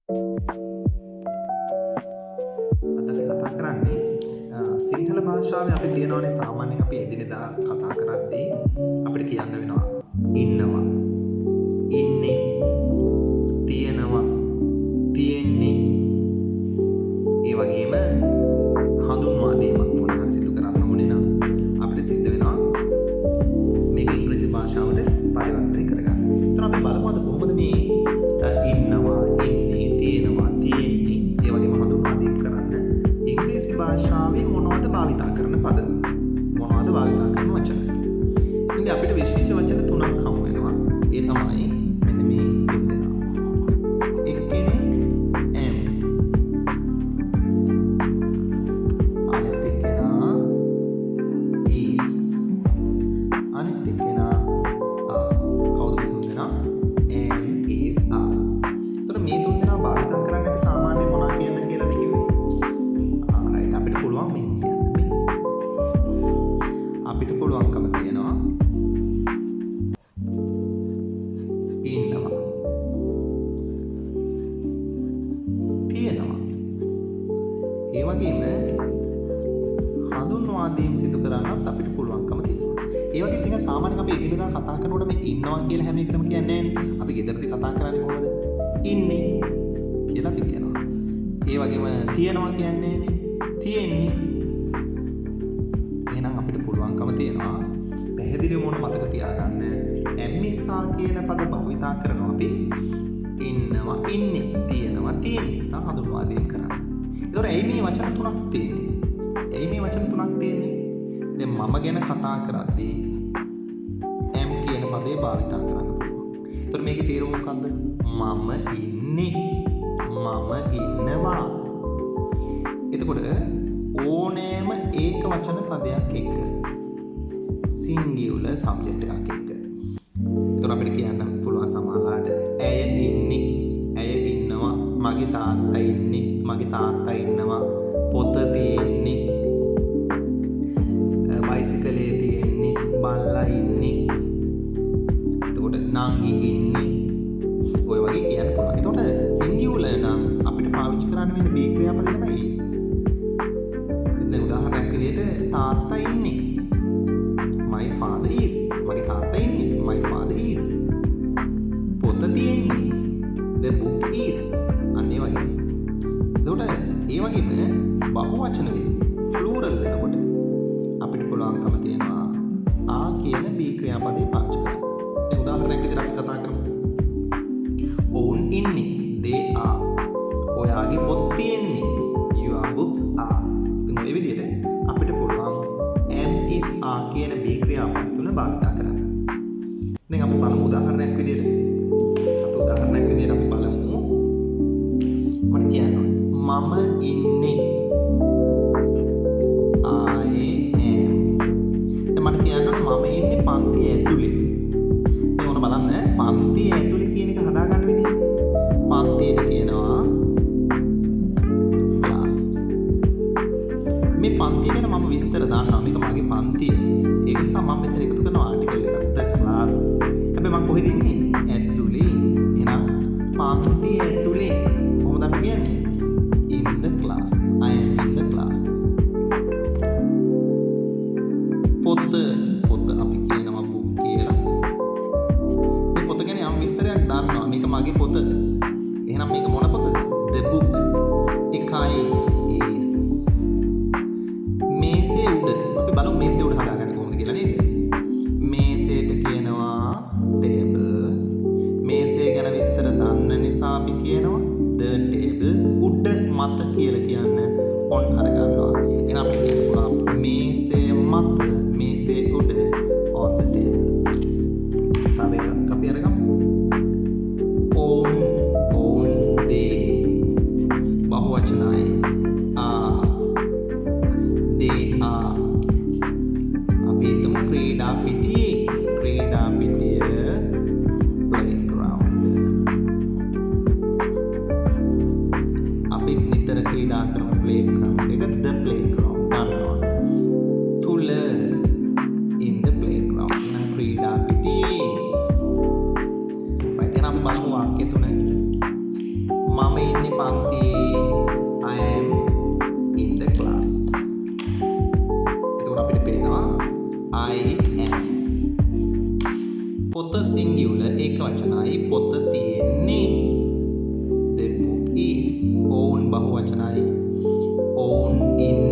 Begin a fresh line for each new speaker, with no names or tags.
අද අපි කතා කරන්නේ සිංහල භාෂාවේ අපි තියෙනවනේ සාමාන්‍යයෙන් අපි එදිනෙදා කතා කරද්දී අපිට කියන්න වෙනවා ඉන්නවා, ඉන්නේ, තියෙනවා, තියෙන්නේ. ඒ වගේම හඳුන්වා දීමක් මොනවා හරි සිදු කරන්න ඕනේ නම් අපිට සිද්ධ වෙනවා මේක ඉංග්‍රීසි භාෂාවට පරිවර්තනය කරගන්න. එතන අපි බලමු අද කොහොමද මේ ඉන්නවා, ඉන්නේ, තියෙනවා, තියෙන්නේ ඒ වගේම හඳුන්වා දීම් කරන්න ඉංග්‍රීසි භාෂාවේ මොනවද භාවිතා කරන පද? මොනවද භාවිතා කරන වචන? ඉතින් අපිට විශේෂ වචන තුනක් හමු වෙනවා. ඒ තමයි මෙන්න මේ තුන් දෙනා. එක්කෙනෙක් am, අනිත් එක්කෙනා is, අනිත් එක්කෙනා are. කවුද මේ තුන් දෙනා? am, is, are. එතකොට මේ තුන් දෙනා භාවිතා කරන්නේ අපි සාමාන්‍යයෙන් මොනවා කියන්න කියලාද කිව්වේ? අපිට පුළුවන් මේ කියන්න. අපිට පුළුවන්කම තියෙනවා ඉන්නවා, තියෙනවා. ඒ වගේම හඳුන්වා දීම් සිදු කරන්නත් අපිට පුළුවන්කම තියෙනවා. ඒ වගේ ඉතින් සාමාන්‍යයෙන් අපි එදිනෙදා කතා කරනකොට මේ ඉන්නවා කියලා හැම එකටම කියන්නේ නැහැ නේ. අපි ගෙදරදී කතා කරන්නේ කොහොමද? ඉන්නේ කියලා අපි කියනවා. ඒ වගේම තියෙනවා කියන්නේ නේ. තියෙන්නේ. එහෙනම් අපිට පුළුවන්කම තියෙනවා පැහැදිලිව මොන මතක තියාගන්න ඇම්මිසා කියන පද භාවිතා කරනවා අපි ඉන්නවා, ඉන්නේ, තියෙනවා, තියෙන්නේ සහ හඳුන්වා දීම් කරන්න. ඒතකොට ඇයි මේ වචන තුනක් තියෙන්නේ? ඇයි මේ වචන තුනක් තියෙන්නේ? දැන් මම ගැන කතා කරද්දී am කියන පදේ භාවිතා කරන්න පුළුවන්. ඒතකොට මේකේ තේරුම මොකක්ද? මම ඉන්නේ, මම ඉන්නවා. එතකොට ඕනෑම ඒක වචන පදයක් එක්ක සිංගියුලර් සබ්ජෙක්ට් එකක් එක්ක. එතකොට අපිට කියන්න පුළුවන් සමහරවිට ඇය ඉන්නේ, ඇය ඉන්නවා, මගේ තාත්තා ඉන්නේ, මගේ තාත්තා ඉන්නවා, පොත තියෙන්නේ, බයිසිකලේ තියෙන්නේ, බල්ලා ඉන්නේ. එතකොට නංගි ඉන්නේ. ඔය වගේ කියන්න පුළුවන්. එතකොට සිංගියුලර් නම් අපිට පාවිච්චි කරන්න වෙන මේ ක්‍රියාපදේ තමයි is. දැන් උදාහරණයක් විදිහට තාත්තා ඉන්නේ. My father is. මගේ තාත්තා ඉන්නේ. My father is. පොත තියෙන්නේ. The book is. අන්න ඒ වගේ. එතකොට ඒ වගේම බහුවචන වෙන්නේ plural වෙනකොට අපිට පුළුවන්කම තියෙනවා ආ කියන B ක්‍රියාපදේ පාවිච්චි කරන්න. දැන් උදාහරණයක් විදිහට අපි කතා කරමු. ඔවුන් ඉන්නේ. They are. ඔයාගේ පොත් තියෙන්නේ. Your books are. ඉතින් මේ විදිහට අපිට පුළුවන් am, is, are කියන B ක්‍රියාපද තුන භාවිතා කරන්න. දැන් අපි බලමු උදාහරණයක් විදිහට. අපි බලමු මම කියන්න ඕනේ. මම ඉන්නේ. I am. දැන් මට කියන්න ඕනේ මම ඉන්නේ පන්තිය ඇතුලේ. දැන් ඕන බලන්න පන්තිය ඇතුලේ කියන එක හදාගන්න විදිහ. පන්තියට කියනවා ක්ලාස්. මේ පන්තිය ගැන මම විස්තර දාන්නවා. මේක මගේ පන්තිය. ඒක නිසා මම මෙතන එකතු කරන ආටිකල් එකක් the class. හැබැයි මම කොහෙද ඉන්නේ? ඇතුලේ. එහෙනම් පන්තිය ඇතුලේ කොහොමද අපි කියන්නේ? In the class. I am in the class. පොත අපි කියනවා book කියලා. මේ පොත ගැන යම් විස්තරයක් දාන්නවා. මේක මගේ පොත. එහෙනම් මේක මොන පොතද? The book. එකයි is. මේසේ උඩ. අපි බලමු මේසේ උඩ හදාගන්න කොහොමද කියලා නේද? මේසෙට කියනවා table. මේසේ ගැන විස්තර දන්න නිසා අපි කියනවා the table. උඩ මත කියලා කියන්න on අරගන්නවා. එහෙනම් අපිට කියන්න පුළුවන් මේසේ මත, මේසේ උඩ on the table. තව එකක් අපි අරගමු. own, they. බහුවචනයි. they are. අපි හිතමු ක්‍රීඩා පිටිය playground. අපි නිතර ක්‍රීඩා කරන playground එක the playground. දන්නවා. තුල in the playground. එහෙනම් ක්‍රීඩා පිටියේ. right. එහෙනම් අපි බලමු වාක්‍ය තුන. මම ඉන්නේ පන්තියේ. I am in the class. එතකොට අපිට පේනවා I am. පොත singular ඒක වචනයි. පොත තියෙන්නේ. The book is. ඔවුන් බහුවචනයි. ඔවුන් ඉන්නේ